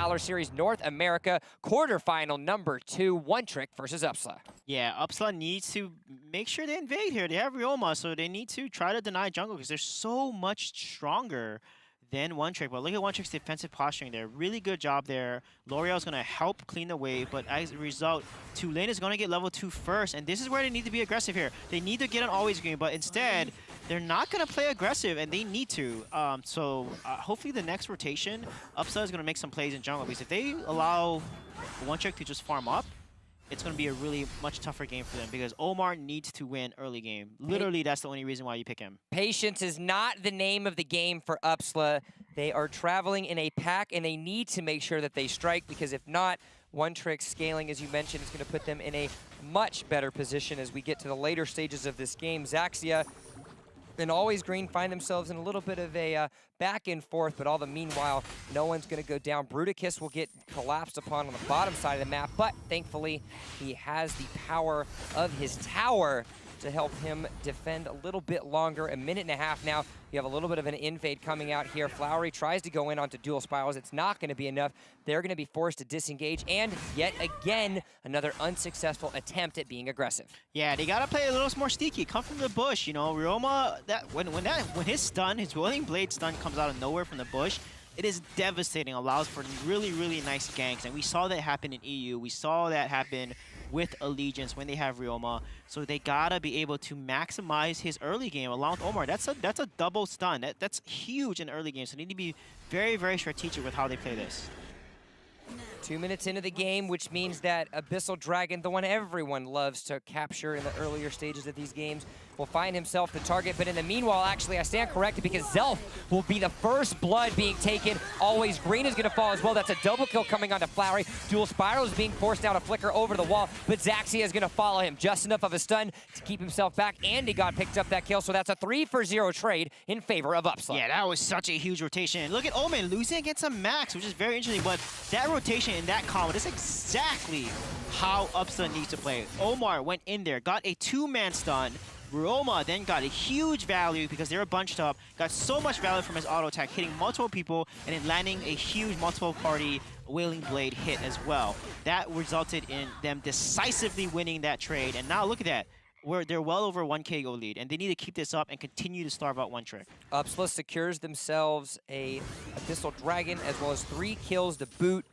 Valor Series North America quarterfinal number 2, One Trick versus Upsla. Yeah, Upsla needs to make sure they invade here. They have Ryoma, so they need to try to deny jungle because they're so much stronger than One Trick. But look at One Trick's defensive posturing there. Really good job there. L'Oreal's going to help clean the wave, but as a result, Tulane is going to get level 2 first, and this is where they need to be aggressive here. They need to get on always green, but instead, they're not going to play aggressive, and they need to. Hopefully the next rotation, Upsla is going to make some plays in jungle, because if they allow One Trick to just farm up, it's going to be a really much tougher game for them because Omar needs to win early game. Literally, that's the only reason why you pick him. Patience is not the name of the game for Upsla. They are traveling in a pack, and they need to make sure that they strike, because if not, One Trick scaling, as you mentioned, is going to put them in a much better position as we get to the later stages of this game. Zaxia and Always Green find themselves in a little bit of a back and forth, but all the meanwhile, no one's going to go down. Bruticus will get collapsed upon on the bottom side of the map, but thankfully, he has the power of his tower to help him defend a little bit longer. A minute and a half now. You have a little bit of an invade coming out here. Flowery tries to go in onto dual spirals. It's not going to be enough. They're going to be forced to disengage, and yet again, another unsuccessful attempt at being aggressive. Yeah, they got to play a little more sneaky. Come from the bush, you know. Ryoma, when his stun, his Willing Blade stun comes out of nowhere from the bush, it is devastating, allows for really, really nice ganks. And we saw that happen in EU. We saw that happen with Allegiance when they have Ryoma. So they gotta be able to maximize his early game along with Omar. That's a double stun. That's huge in early game. So they need to be very, very strategic with how they play this. 2 minutes into the game, which means that Abyssal Dragon, the one everyone loves to capture in the earlier stages of these games, will find himself the target. But in the meanwhile, actually, I stand corrected because Zelf will be the first blood being taken. Always Green is going to fall as well. That's a double kill coming onto Flowery. Dual Spiral is being forced down to flicker over the wall, but Zaxia is going to follow him. Just enough of a stun to keep himself back, and he got picked up that kill. So that's a 3-for-0 trade in favor of Upsla. Yeah, that was such a huge rotation. Look at Omen losing against a Max, which is very interesting, but that rotation in that combo, that's exactly how Upsla needs to play. Omar went in there, got a 2-man stun. Ryoma then got a huge value because they were bunched up, got so much value from his auto attack, hitting multiple people and then landing a huge multiple party Wailing Blade hit as well. That resulted in them decisively winning that trade, and now look at that. They're well over 1K go lead, and they need to keep this up and continue to starve out One Trick. Upsla secures themselves a Abyssal Dragon as well as 3 kills to boot.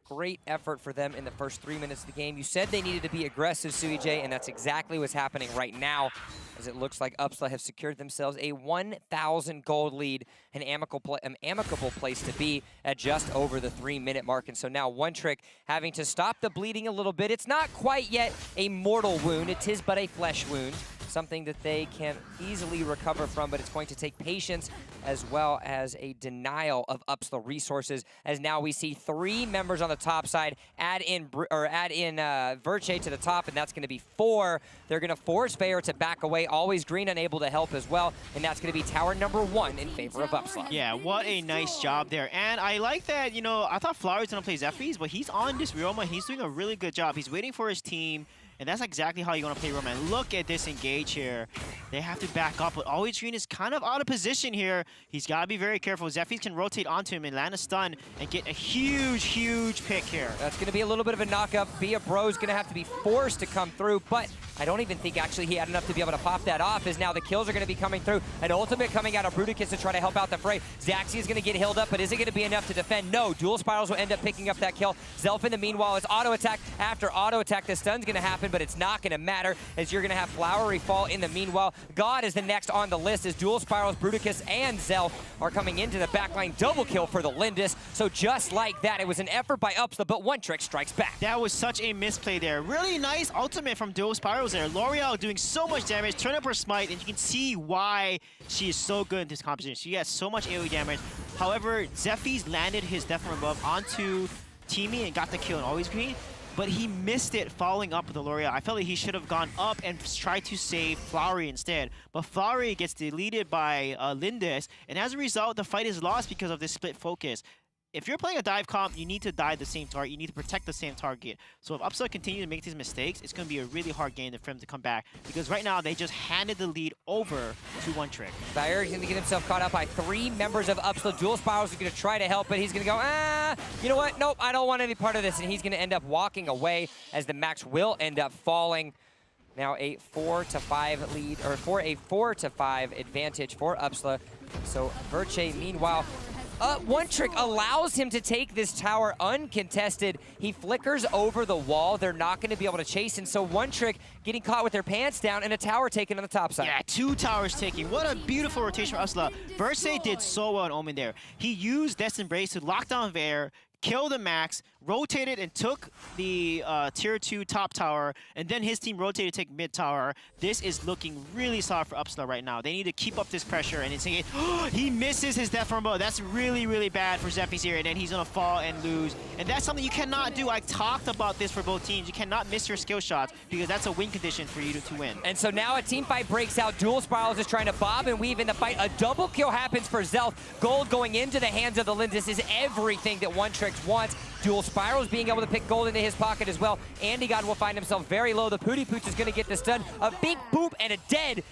Great effort for them in the first 3 minutes of the game. You said they needed to be aggressive, Suijay, and that's exactly what's happening right now, as it looks like Upsla have secured themselves a 1,000 gold lead, an amicable place to be at just over the 3-minute mark. And so now One Trick having to stop the bleeding a little bit. It's not quite yet a mortal wound. It is but a flesh wound, something that they can easily recover from, but it's going to take patience as well as a denial of Upsla resources, as now we see 3 members on the top side, add in Verche to the top, and that's going to be 4. They're going to force Fair to back away. Always Green unable to help as well, and that's going to be tower number 1 in favor of Upsla. Yeah, what a nice job there. And I like that, you know, I thought Flower was going to play Zephyrs, but he's on this Ryoma. He's doing a really good job. He's waiting for his team, and that's exactly how you want to play Ryoma. And look at this engage here. They have to back up, but Always Green is kind of out of position here. He's got to be very careful. Zephyrs can rotate onto him and land a stun and get a huge, huge pick here. That's going to be a little bit of a knock-up. Bia Bro's going to have to be forced to come through, but I don't even think actually he had enough to be able to pop that off, as now the kills are going to be coming through. An ultimate coming out of Bruticus to try to help out the fray. Zaxi is going to get healed up, but is it going to be enough to defend? No. Dual Spirals will end up picking up that kill. Zelf in the meanwhile is auto attack. After auto attack, the stun's going to happen, but it's not going to matter, as you're going to have Flowery fall in the meanwhile. God is the next on the list, as Dual Spirals, Bruticus, and Zelf are coming into the backline. Double kill for the Lindis. So just like that, it was an effort by Upsla, but One Trick strikes back. That was such a misplay there. Really nice ultimate from Dual Spirals there. L'Oreal doing so much damage, turn up her smite, and you can see why she is so good in this composition. She has so much AoE damage. However, Zephyrs landed his Death from Above onto Teamy and got the kill in Always Green, but he missed it following up with the L'Oreal. I felt like he should have gone up and tried to save Flowery instead. But Flowery gets deleted by Lindis, and as a result, the fight is lost because of this split focus. if you're playing a dive comp, you need to dive the same target. You need to protect the same target. So if Upsla continue to make these mistakes, it's going to be a really hard game for him to come back. Because right now, they just handed the lead over to One Trick. Valor is going to get himself caught up by 3 members of Upsla. Dual Spirals is going to try to help, but he's going to go, you know what? Nope, I don't want any part of this. And he's going to end up walking away as the Max will end up falling. Now a 4-5 lead, or for a 4-5 advantage for Upsla. So Verche, meanwhile, One Trick allows him to take this tower uncontested. He flickers over the wall. They're not going to be able to chase, and so One Trick getting caught with their pants down and a tower taken on the top side. Yeah, 2 towers taking. What a beautiful rotation for Upsla. Verse did so well on Omen there. He used Death's Embrace to lock down Vair, kill the Max, rotated and took the tier 2 top tower, and then his team rotated to take mid tower. This is looking really solid for Upsla right now. They need to keep up this pressure, and it's he misses his death from bow. That's really, really bad for Zephy's here, and then he's gonna fall and lose. And that's something you cannot do. I talked about this for both teams. You cannot miss your skill shots because that's a win condition for you to win. And so now a team fight breaks out. Dual Spirals is trying to bob and weave in the fight. A double kill happens for Zelf. Gold going into the hands of the Lins. This is everything that One Trick wants. Dual Spirals being able to pick gold into his pocket as well. Andy God will find himself very low. The Pooty Pooch is going to get this done. A big boop and a dead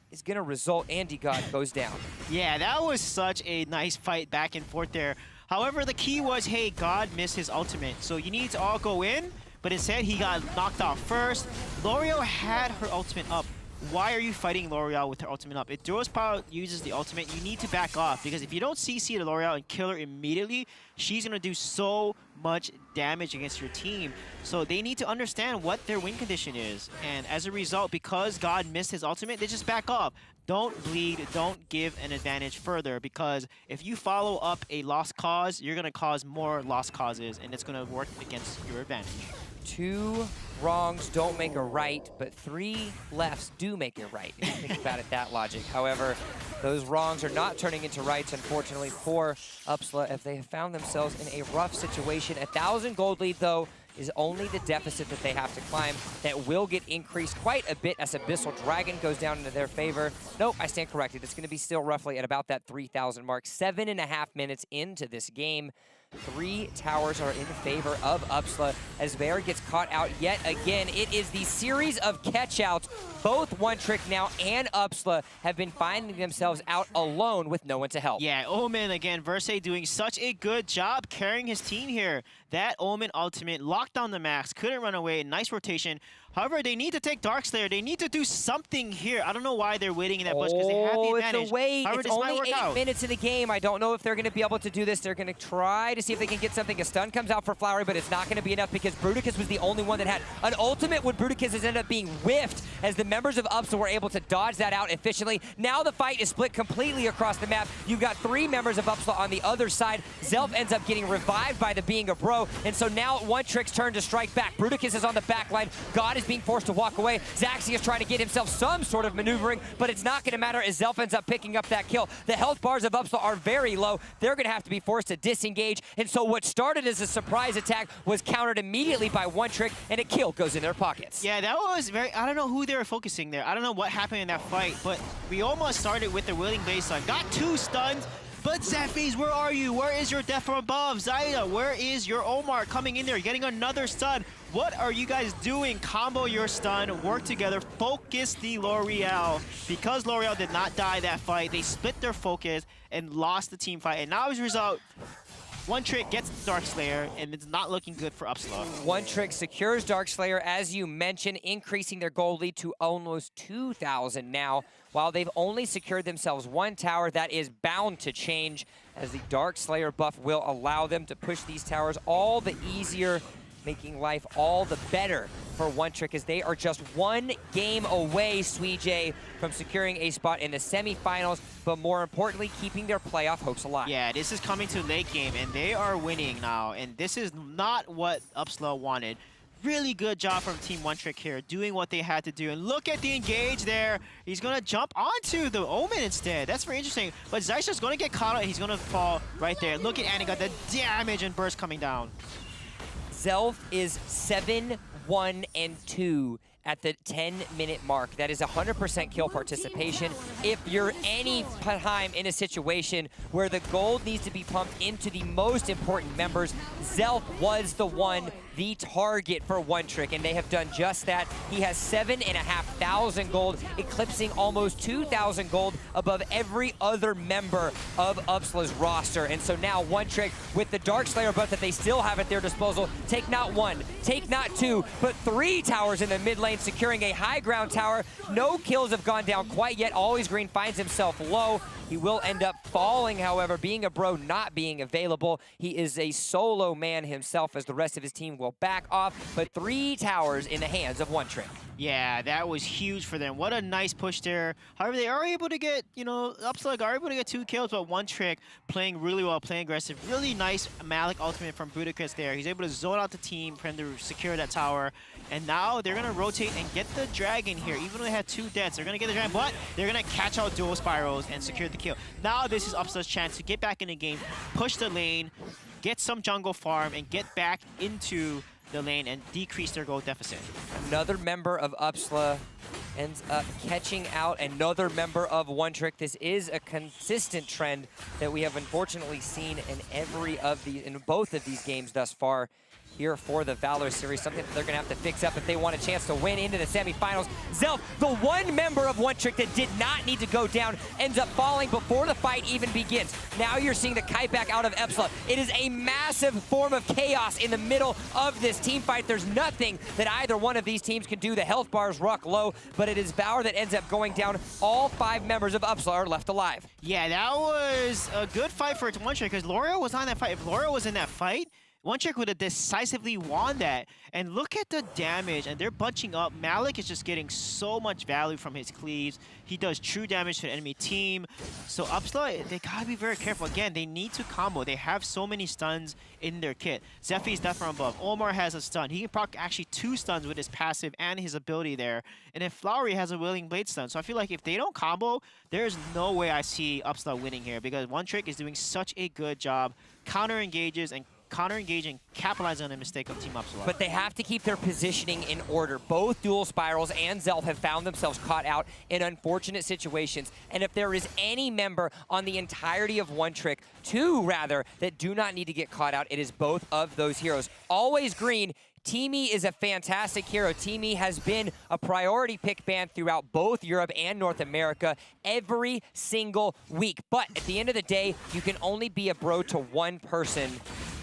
is going to result. Andy God goes down. Yeah, that was such a nice fight back and forth there. However, the key was, hey, God missed his ultimate. So you need to all go in, but instead he got knocked out first. L'Oreal had her ultimate up. Why are you fighting L'Oreal with her ultimate up? If Dual Spirals uses the ultimate, you need to back off, because if you don't CC the L'Oreal and kill her immediately, she's going to do so much damage against your team. So they need to understand what their win condition is. And as a result, because God missed his ultimate, they just back off. Don't bleed, don't give an advantage further, because if you follow up a lost cause, you're going to cause more lost causes, and it's going to work against your advantage. 2 wrongs don't make a right, but 3 lefts do make it right, if you think about it that logic. However, those wrongs are not turning into rights, unfortunately, for Upsla, if they have found themselves in a rough situation. 1,000 gold lead, though, is only the deficit that they have to climb. That will get increased quite a bit as Abyssal Dragon goes down into their favor. Nope, I stand corrected. It's going to be still roughly at about that 3,000 mark. 7.5 minutes into this game. 3 towers are in favor of Upsla as Vair gets caught out yet again. It is the series of catch-outs. Both One Trick now and Upsla have been finding themselves out alone with no one to help. Yeah, Omen again, Verse doing such a good job carrying his team here. That Omen ultimate locked down the Max, couldn't run away, nice rotation. However, they need to take Darkslayer. They need to do something here. I don't know why they're waiting in that bush, because they have the advantage. It's a wait. However, it's this only might work 8 out. minutes in the game. I don't know if they're going to be able to do this. They're going to try to see if they can get something. A stun comes out for Flowery, but it's not going to be enough because Bruticus was the only one that had an ultimate when Bruticus has ended up being whiffed as the members of Upsla were able to dodge that out efficiently. Now the fight is split completely across the map. You've got 3 members of Upsla on the other side. Zelf ends up getting revived by the Being a Bro, and so now One Trick's turn to strike back. Bruticus is on the back line. God is being forced to walk away. Zaxi is trying to get himself some sort of maneuvering, but it's not going to matter as Zelf ends up picking up that kill. The health bars of Upsla are very low. They're going to have to be forced to disengage, and so what started as a surprise attack was countered immediately by One Trick, and a kill goes in their pockets. Yeah, that was very... I don't know who they were focusing there. I don't know what happened in that fight, but we almost started with the Willing Base Stun. Got 2 stuns, but Zephy's, where are you? Where is your death from above? Zaida, where is your Omar coming in there, getting another stun? What are you guys doing? Combo your stun, work together, focus the L'Oreal. Because L'Oreal did not die that fight, they split their focus and lost the team fight. And now as a result, One Trick gets Darkslayer, and it's not looking good for Upsla. One Trick secures Darkslayer, as you mentioned, increasing their gold lead to almost 2,000 now. While they've only secured themselves 1 tower, that is bound to change, as the Darkslayer buff will allow them to push these towers all the easier, making life all the better for One Trick, as they are just 1 game away, Sweet J, from securing a spot in the semifinals, but more importantly, keeping their playoff hopes alive. Yeah, this is coming to late game, and they are winning now, and this is not what Upsla wanted. Really good job from Team One Trick here, doing what they had to do. And look at the engage there. He's going to jump onto the Omen instead. That's very interesting. But Zaisha's going to get caught out. He's going to fall right there. Look at Annie, got the damage and burst coming down. Zelf is 7-1-2 at the 10-minute mark. That is 100% kill participation. If you're any time in a situation where the gold needs to be pumped into the most important members, Zelf was the target for One Trick, and they have done just that. He has 7,500 gold, eclipsing almost 2,000 gold above every other member of Upsla's roster. And so now One Trick, with the Dark Slayer buff that they still have at their disposal, take not one, take not two, but 3 towers in the mid lane, securing a high ground tower. No kills have gone down quite yet. Always Green finds himself low. He will end up falling, however, being a bro not being available. He is a solo man himself, as the rest of his team will back off, but 3 towers in the hands of One Trick. Yeah, that was huge for them. What a nice push there. However, they are able to get, Upsla are able to get 2 kills, but One Trick playing really well, playing aggressive. Really nice Malik ultimate from Budicus there. He's able to zone out the team for him to secure that tower. And now they're going to rotate and get the dragon here. Even though they had 2 deaths, they're going to get the dragon, but they're going to catch out dual spirals and secure the kill. Now this is Upsla's chance to get back in the game, push the lane, get some jungle farm, and get back into the lane and decrease their gold deficit. Another member of Upsla ends up catching out another member of One Trick. This is a consistent trend that we have unfortunately seen in both of these games thus far here for the Valor series, something that they're going to have to fix up if they want a chance to win into the semifinals. Zelf, the one member of One Trick that did not need to go down, ends up falling before the fight even begins. Now you're seeing the kite back out of Upsla. It is a massive form of chaos in the middle of this team fight. There's nothing that either one of these teams can do. The health bars rock low, but it is Valor that ends up going down. All 5 members of Upsla are left alive. Yeah, that was a good fight for One Trick, because L'Oreal was on that fight. If L'Oreal was in that fight, One Trick would have decisively won that. And look at the damage, and they're bunching up. Malik is just getting so much value from his cleaves. He does true damage to the enemy team. So Upsla, they gotta be very careful. Again, they need to combo. They have so many stuns in their kit. Zephy's death from above. Omar has a stun. He can proc actually 2 stuns with his passive and his ability there. And then Flowery has a Willing Blade stun. So I feel like if they don't combo, there's no way I see Upsla winning here, because One Trick is doing such a good job counter-engages and counter-engaging, capitalizing on the mistake of Team Upsla. But they have to keep their positioning in order. Both Dual Spirals and Zelf have found themselves caught out in unfortunate situations. And if there is any member on the entirety of One Trick, 2 rather, that do not need to get caught out, it is both of those heroes. Always Green. Teamy is a fantastic hero. Teamy has been a priority pick ban throughout both Europe and North America every single week. But at the end of the day, you can only be a bro to one person.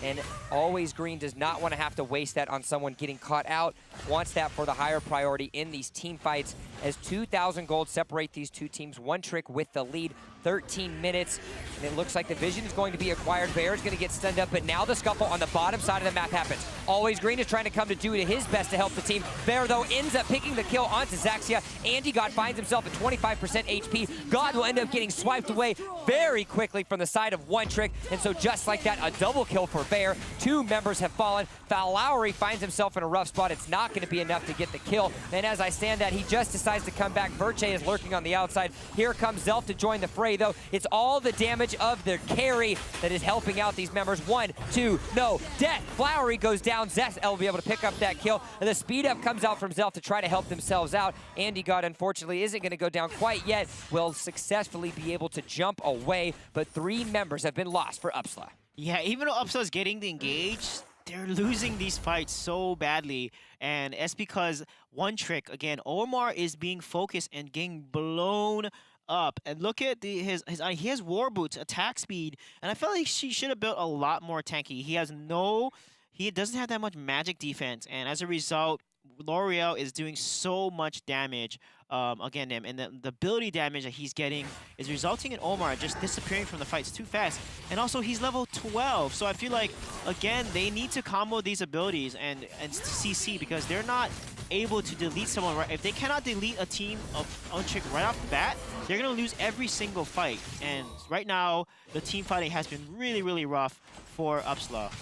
And Always Green does not want to have to waste that on someone getting caught out. Wants that for the higher priority in these team fights, as 2,000 gold separate these 2 teams. One Trick with the lead, 13 minutes. And it looks like the vision is going to be acquired. Bear's going to get stunned up, but now the scuffle on the bottom side of the map happens. Always Green is trying to come to do his best to help the team. Bear, though, ends up picking the kill onto Zaxia. Andy God finds himself at 25% HP. God will end up getting swiped away very quickly from the side of One Trick. And so just like that, a double kill for Bear. 2 members have fallen. Valor finds himself in a rough spot. It's not going to be enough to get the kill. And as I stand that, he just decides to come back. Verche is lurking on the outside. Here comes Zelf to join the fray, though. It's all the damage of their carry that is helping out these members. 1, 2, no, death. Flowery goes down. Zest will be able to pick up that kill. And the speed up comes out from Zelf to try to help themselves out. Andy God, unfortunately, isn't going to go down quite yet. Will successfully be able to jump away, but 3 members have been lost for Upsla. Yeah, even though Upsla's getting the engage, they're losing these fights so badly. And it's because One Trick, again, Omar is being focused and getting blown up. And look at he has war boots, attack speed, and I felt like she should have built a lot more tanky. He doesn't have that much magic defense, and as a result, L'Oreal is doing so much damage against him, and the ability damage that he's getting is resulting in Omar just disappearing from the fights too fast. And also, he's level 12, so I feel like, again, they need to combo these abilities and CC, because they're not able to delete someone. Right, if they cannot delete a team of One Trick right off the bat, they're going to lose every single fight. And right now, the team fighting has been really, really rough for Upsla.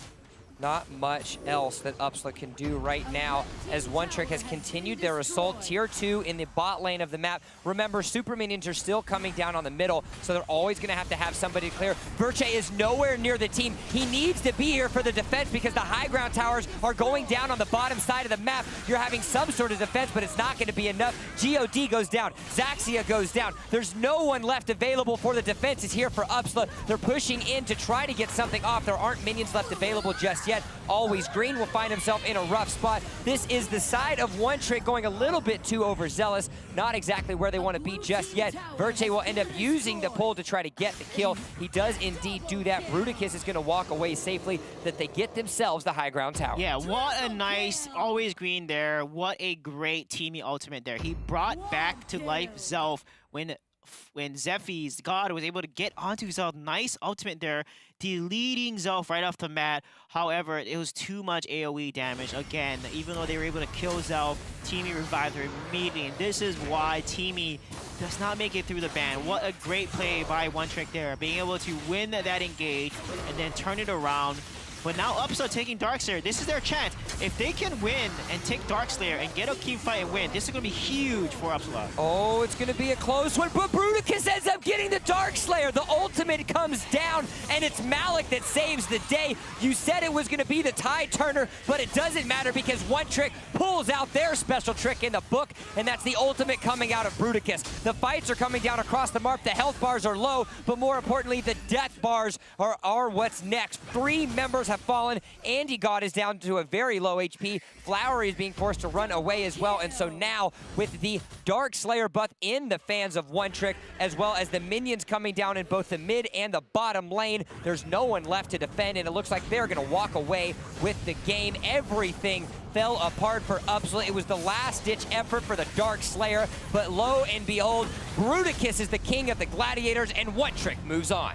Not much else that Upsla can do right now as One Trick has continued their assault. Tier 2 in the bot lane of the map. Remember, Super Minions are still coming down on the middle, so they're always going to have somebody to clear. Verche is nowhere near the team. He needs to be here for the defense because the high ground towers are going down on the bottom side of the map. You're having some sort of defense, but it's not going to be enough. God goes down. Zaxia goes down. There's no one left available for the defense. Is here for Upsla. They're pushing in to try to get something off. There aren't minions left available just yet. Always Green will find himself in a rough spot. This is the side of One Trick going a little bit too overzealous. Not exactly where they want to be just yet. Verche will end up using the pull to try to get the kill. He does indeed do that. Bruticus is going to walk away safely, that they get themselves the high ground tower. Yeah, what a nice, always Green there. What a great teamy ultimate there. He brought back to life Zelf when Zephy's God was able to get onto Zelf. Nice ultimate there, deleting Zelf right off the mat. However, it was too much AoE damage. Again, even though they were able to kill Zelf, Teamy revived her immediately. And this is why Teamy does not make it through the ban. What a great play by One Trick there, being able to win that engage and then turn it around. But now Upsla taking Darkslayer. This is their chance. If they can win and take Darkslayer and get a team fight and win, this is going to be huge for Upsla. Oh, it's going to be a close one, but Bruticus ends up getting the Darkslayer. The ultimate comes down, and it's Malik that saves the day. You said it was going to be the tide turner, but it doesn't matter because One Trick pulls out their special trick in the book, and that's the ultimate coming out of Bruticus. The fights are coming down across the map. The health bars are low, but more importantly, the death bars are what's next. 3 members have fallen. Andy God is down to a very low HP. Flowery is being forced to run away as well. And so now with the Darkslayer buff in the fans of One Trick, as well as the minions coming down in both the mid and the bottom lane, there's no one left to defend, and it looks like they're going to walk away with the game. Everything fell apart for Upsla. It was the last-ditch effort for the Darkslayer, but lo and behold, Bruticus is the king of the gladiators, and One Trick moves on.